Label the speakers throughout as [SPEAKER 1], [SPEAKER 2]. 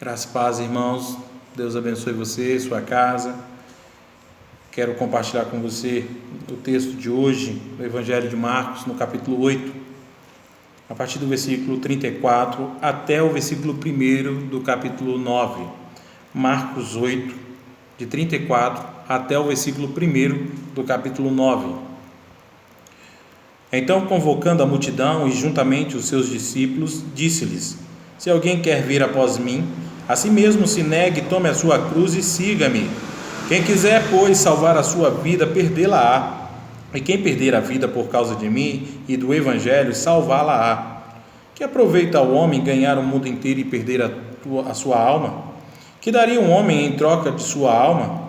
[SPEAKER 1] Graça e paz, irmãos. Deus abençoe você, sua casa. Quero compartilhar com você o texto de hoje, do Evangelho de Marcos, no capítulo 8, a partir do versículo 34 até o versículo 1 do capítulo 9. Marcos 8, de 34 até o versículo 1 do capítulo 9. Então, convocando a multidão e juntamente os seus discípulos, disse-lhes: Se alguém quer vir após mim, a si mesmo se negue, tome a sua cruz e siga-me. Quem quiser, pois, salvar a sua vida, perdê-la-á. E quem perder a vida por causa de mim e do Evangelho, salvá-la-á. Que aproveita ao homem ganhar o mundo inteiro e perder a sua alma? Que daria um homem em troca de sua alma?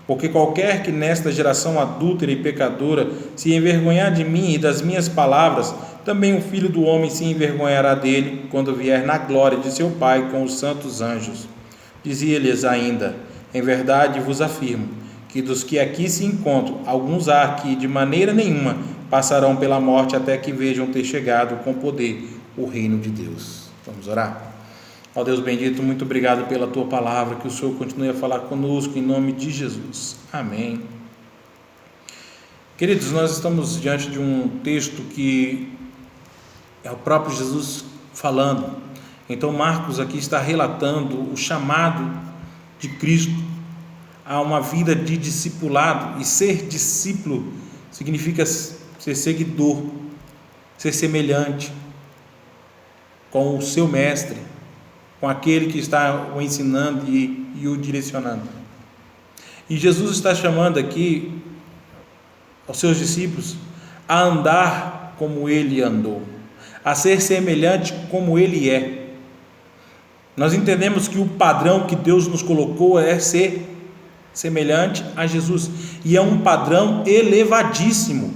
[SPEAKER 1] Porque qualquer que nesta geração adúltera e pecadora se envergonhar de mim e das minhas palavras, também o Filho do Homem se envergonhará dele, quando vier na glória de seu Pai com os santos anjos. Dizia-lhes ainda: Em verdade vos afirmo, que dos que aqui se encontram, alguns há que de maneira nenhuma passarão pela morte até que vejam ter chegado com poder o reino de Deus. Vamos orar? Ó Deus bendito, muito obrigado pela Tua palavra, que o Senhor continue a falar conosco, em nome de Jesus. Amém. Queridos, nós estamos diante de um texto que é o próprio Jesus falando. Então Marcos aqui está relatando o chamado de Cristo a uma vida de discipulado, e ser discípulo significa ser seguidor, ser semelhante com o seu mestre, com aquele que está o ensinando e o direcionando. E Jesus está chamando aqui aos seus discípulos a andar como ele andou, a ser semelhante como ele é. Nós entendemos que o padrão que Deus nos colocou é ser semelhante a Jesus, e é um padrão elevadíssimo.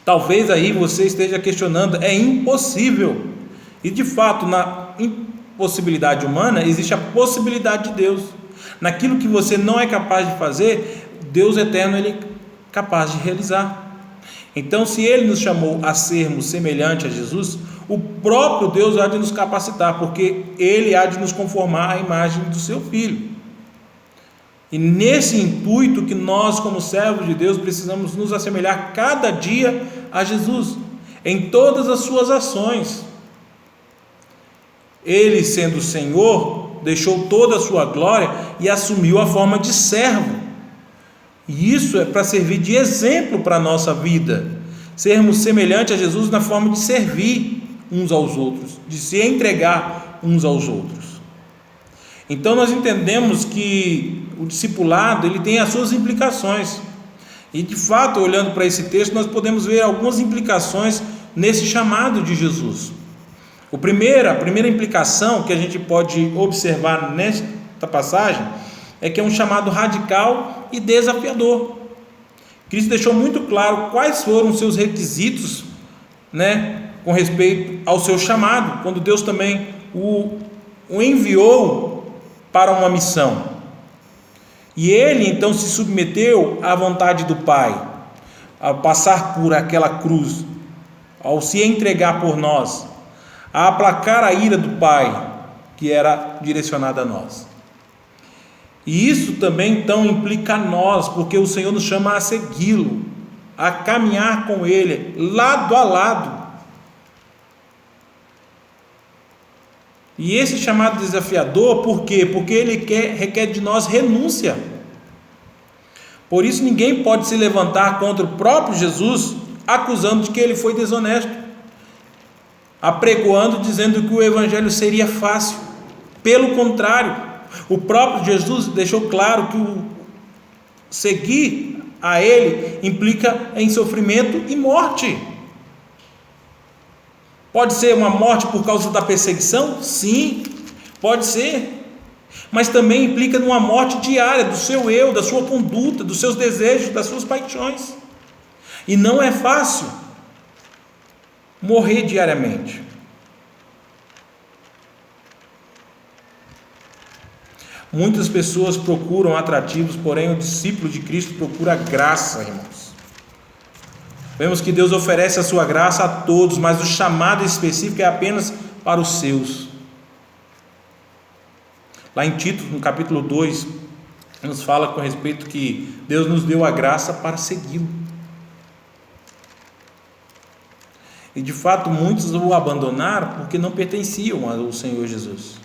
[SPEAKER 1] Talvez aí você esteja questionando: é impossível. E de fato, na impossibilidade humana existe a possibilidade de Deus. Naquilo que você não é capaz de fazer, Deus eterno ele é capaz de realizar. Então, se ele nos chamou a sermos semelhante a Jesus, o próprio Deus há de nos capacitar, porque ele há de nos conformar à imagem do seu Filho. E nesse intuito que nós, como servos de Deus, precisamos nos assemelhar cada dia a Jesus, em todas as suas ações. Ele, sendo Senhor, deixou toda a sua glória e assumiu a forma de servo. E isso é para servir de exemplo para a nossa vida, sermos semelhantes a Jesus na forma de servir uns aos outros, de se entregar uns aos outros. Então nós entendemos que o discipulado ele tem as suas implicações, e de fato, olhando para esse texto, nós podemos ver algumas implicações nesse chamado de Jesus. A primeira implicação que a gente pode observar nesta passagem é que é um chamado radical e desafiador. Cristo deixou muito claro quais foram os seus requisitos, com respeito ao seu chamado, quando Deus também o enviou para uma missão. E ele então se submeteu à vontade do Pai, ao passar por aquela cruz, ao se entregar por nós, a aplacar a ira do Pai, que era direcionada a nós. E isso também então implica a nós, porque o Senhor nos chama a segui-lo, a caminhar com Ele, lado a lado. E esse chamado desafiador, por quê? Porque ele requer de nós renúncia. Por isso ninguém pode se levantar contra o próprio Jesus, acusando de que ele foi desonesto, apregoando, dizendo que o Evangelho seria fácil. Pelo contrário, o próprio Jesus deixou claro que o seguir a ele implica em sofrimento e morte. Pode ser uma morte por causa da perseguição? Sim, pode ser, mas também implica numa morte diária do seu eu, da sua conduta, dos seus desejos, das suas paixões. E não é fácil morrer diariamente. Muitas pessoas procuram atrativos, porém o discípulo de Cristo procura graça, irmãos. Vemos que Deus oferece a sua graça a todos, mas o chamado específico é apenas para os seus. Lá em Tito, no capítulo 2, nos fala com respeito que Deus nos deu a graça para segui-lo. E de fato muitos o abandonaram porque não pertenciam ao Senhor Jesus,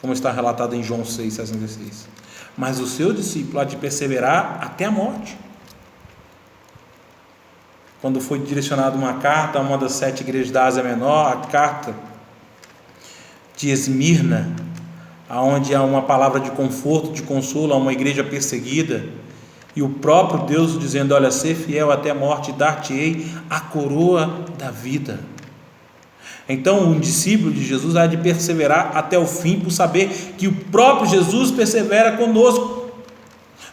[SPEAKER 1] como está relatado em João 6,66. Mas o seu discípulo há de perseverar até a morte. Quando foi direcionada uma carta a uma das 7 igrejas da Ásia Menor, a carta de Esmirna, onde há uma palavra de conforto, de consolo a uma igreja perseguida, e o próprio Deus dizendo: olha, ser fiel até a morte, dar-te-ei a coroa da vida. Então um discípulo de Jesus há de perseverar até o fim, por saber que o próprio Jesus persevera conosco,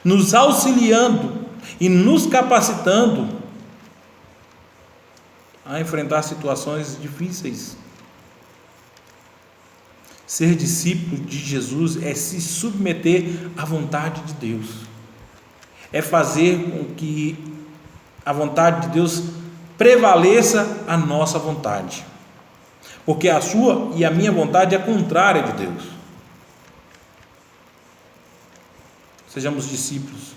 [SPEAKER 1] nos auxiliando e nos capacitando a enfrentar situações difíceis. Ser discípulo de Jesus é se submeter à vontade de Deus, é fazer com que a vontade de Deus prevaleça a nossa vontade, porque a sua e a minha vontade é contrária de Deus. Sejamos discípulos,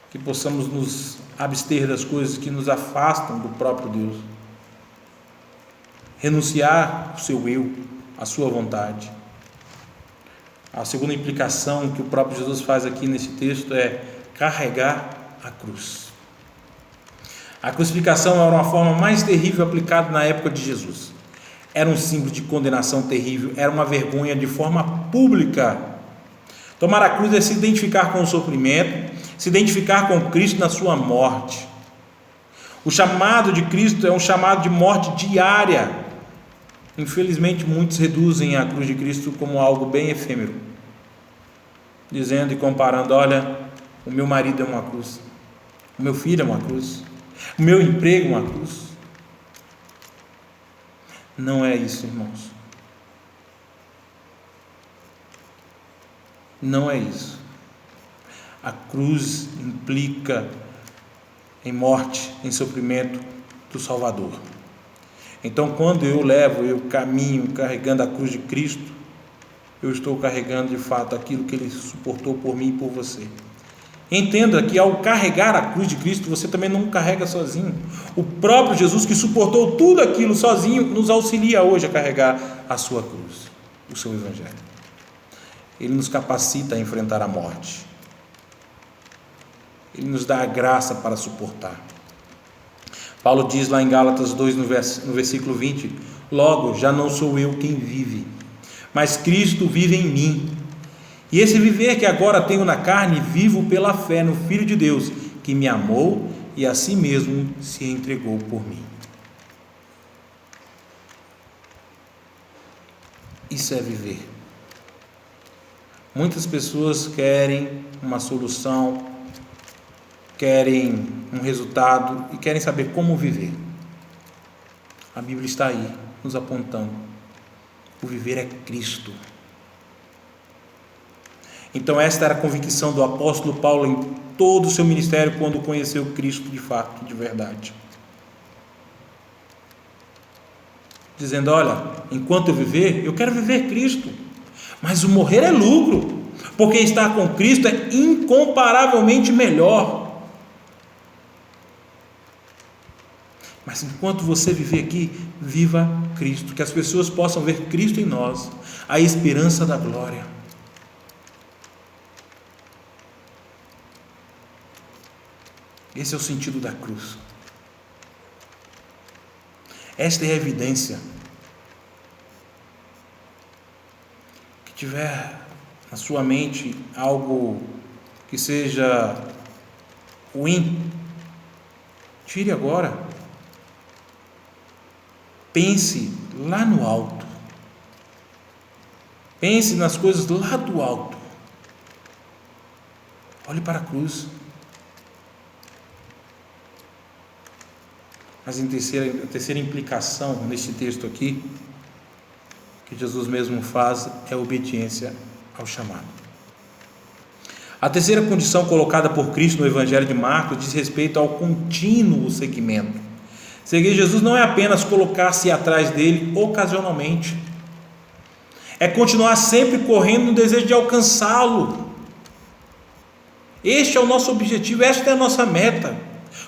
[SPEAKER 1] que possamos nos abster das coisas que nos afastam do próprio Deus, renunciar o seu eu, a sua vontade. A segunda implicação que o próprio Jesus faz aqui nesse texto é carregar a cruz. A crucificação era uma forma mais terrível aplicada na época de Jesus. Era um símbolo de condenação terrível, era uma vergonha de forma pública. Tomar a cruz é se identificar com o sofrimento, se identificar com Cristo na sua morte. O chamado de Cristo é um chamado de morte diária. Infelizmente muitos reduzem a cruz de Cristo como algo bem efêmero, dizendo e comparando: olha, o meu marido é uma cruz, o meu filho é uma cruz, o meu emprego é uma cruz. Não é isso, irmãos. Não é isso. A cruz implica em morte, em sofrimento do Salvador. Então, quando eu caminho carregando a cruz de Cristo, eu estou carregando de fato aquilo que Ele suportou por mim e por você. Entenda que ao carregar a cruz de Cristo, você também não carrega sozinho. O próprio Jesus, que suportou tudo aquilo sozinho, nos auxilia hoje a carregar a sua cruz, o seu Evangelho. Ele nos capacita a enfrentar a morte. Ele nos dá a graça para suportar. Paulo diz lá em Gálatas 2, no versículo 20: logo, já não sou eu quem vive, mas Cristo vive em mim. E esse viver que agora tenho na carne, vivo pela fé no Filho de Deus, que me amou e a si mesmo se entregou por mim. Isso é viver. Muitas pessoas querem uma solução, querem um resultado e querem saber como viver. A Bíblia está aí, nos apontando. O viver é Cristo. Então esta era a convicção do apóstolo Paulo em todo o seu ministério, quando conheceu Cristo de fato, de verdade. Dizendo: olha, enquanto eu viver, eu quero viver Cristo, mas o morrer é lucro, porque estar com Cristo é incomparavelmente melhor. Mas enquanto você viver aqui, viva Cristo, que as pessoas possam ver Cristo em nós, a esperança da glória. Esse é o sentido da cruz. Esta é a evidência. Que tiver na sua mente algo que seja ruim, tire agora. Pense lá no alto. Pense nas coisas lá do alto. Olhe para a cruz. Mas a terceira implicação nesse texto aqui, que Jesus mesmo faz, é a obediência ao chamado. A terceira condição colocada por Cristo no Evangelho de Marcos diz respeito ao contínuo seguimento. Seguir Jesus não é apenas colocar-se atrás dele ocasionalmente, é continuar sempre correndo no desejo de alcançá-lo. Este é o nosso objetivo, esta é a nossa meta,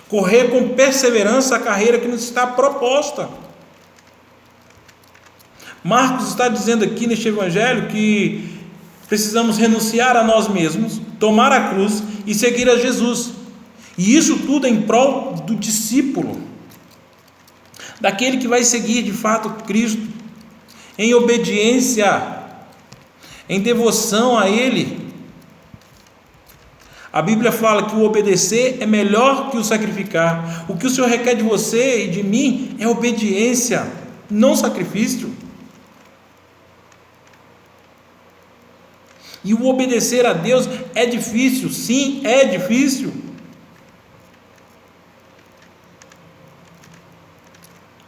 [SPEAKER 1] correr com perseverança a carreira que nos está proposta. Marcos está dizendo aqui neste evangelho que precisamos renunciar a nós mesmos, tomar a cruz e seguir a Jesus, e isso tudo em prol do discípulo, daquele que vai seguir de fato Cristo, em obediência, em devoção a Ele. A Bíblia fala que o obedecer é melhor que o sacrificar. O que o Senhor requer de você e de mim é obediência, não sacrifício. E o obedecer a Deus é difícil, sim, é difícil.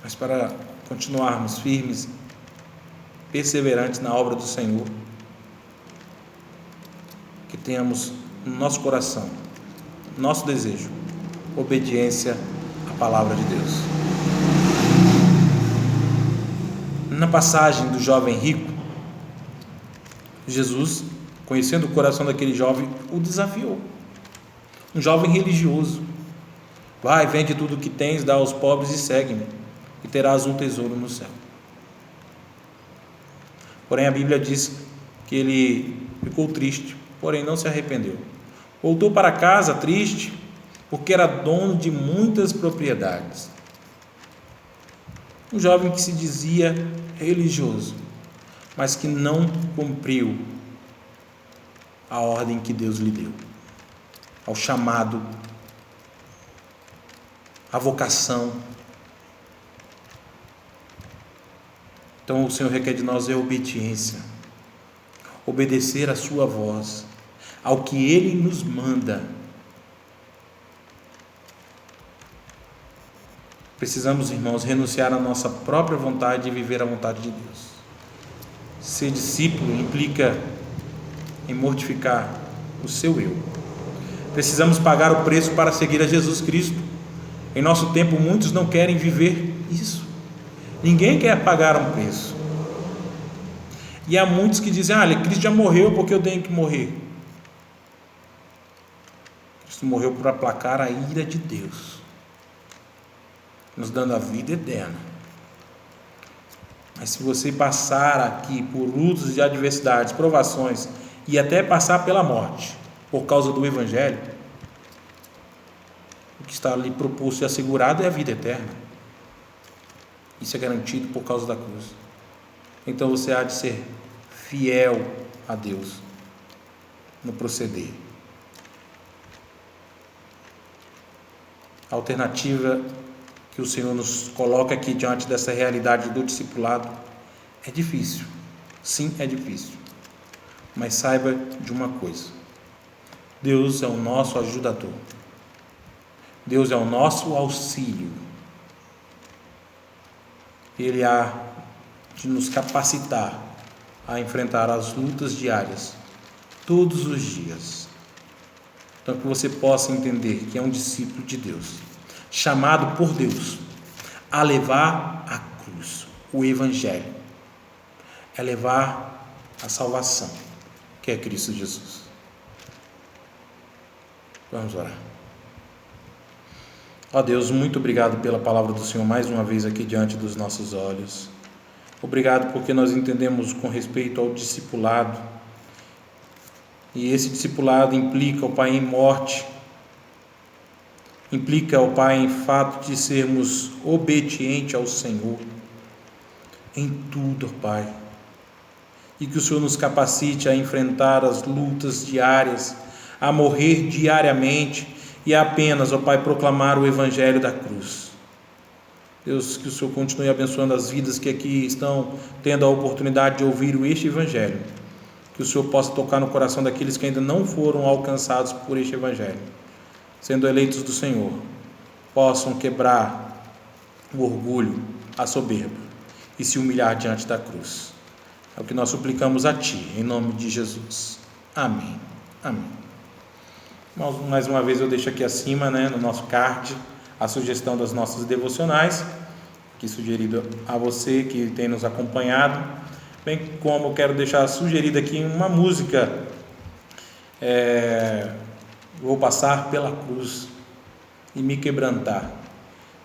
[SPEAKER 1] Mas para continuarmos firmes, perseverantes na obra do Senhor, que tenhamos no nosso coração, nosso desejo, obediência à palavra de Deus. Na passagem do jovem rico, Jesus, conhecendo o coração daquele jovem, o desafiou. Um jovem religioso: vai, vende tudo o que tens, dá aos pobres e segue-me, e terás um tesouro no céu. Porém a Bíblia diz que ele ficou triste, porém não se arrependeu. Voltou para casa triste, porque era dono de muitas propriedades. Um jovem que se dizia religioso, mas que não cumpriu a ordem que Deus lhe deu, ao chamado, à vocação. Então o Senhor requer de nós obediência, obedecer a sua voz, ao que Ele nos manda. Precisamos, irmãos, renunciar à nossa própria vontade e viver a vontade de Deus. Ser discípulo implica em mortificar o seu eu. Precisamos pagar o preço para seguir a Jesus Cristo. Em nosso tempo, muitos não querem viver isso. Ninguém quer pagar um preço. E há muitos que dizem: Cristo já morreu, porque eu tenho que morrer. Cristo morreu para aplacar a ira de Deus, nos dando a vida eterna. Mas se você passar aqui por lutas e adversidades, provações, e até passar pela morte, por causa do Evangelho, o que está ali proposto e assegurado é a vida eterna. Isso é garantido por causa da cruz. Então você há de ser fiel a Deus no proceder. A alternativa que o Senhor nos coloca aqui diante dessa realidade do discipulado é difícil. Sim, é difícil. Mas saiba de uma coisa: Deus é o nosso ajudador. Deus é o nosso auxílio. Ele há de nos capacitar a enfrentar as lutas diárias, todos os dias. Então, que você possa entender que é um discípulo de Deus, chamado por Deus a levar a cruz, o Evangelho, é levar a salvação, que é Cristo Jesus. Vamos orar. Ó Deus, muito obrigado pela palavra do Senhor mais uma vez aqui diante dos nossos olhos. Obrigado porque nós entendemos com respeito ao discipulado, e esse discipulado implica, ó Pai, em morte, implica, ó Pai, em fato de sermos obedientes ao Senhor em tudo, ó Pai, e que o Senhor nos capacite a enfrentar as lutas diárias, a morrer diariamente e a apenas, ó Pai, proclamar o Evangelho da cruz. Deus, que o Senhor continue abençoando as vidas que aqui estão tendo a oportunidade de ouvir este Evangelho, que o Senhor possa tocar no coração daqueles que ainda não foram alcançados por este Evangelho, sendo eleitos do Senhor, possam quebrar o orgulho, a soberba e se humilhar diante da cruz. É o que nós suplicamos a Ti, em nome de Jesus. Amém. Amém. Mais uma vez eu deixo aqui acima, no nosso card, a sugestão das nossas devocionais, que sugerido a você que tem nos acompanhado. bem como eu quero deixar sugerida aqui uma música, vou passar pela cruz e me quebrantar,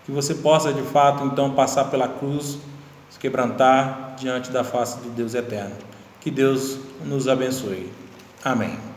[SPEAKER 1] que você possa de fato então passar pela cruz, se quebrantar diante da face de Deus eterno. Que Deus nos abençoe. Amém.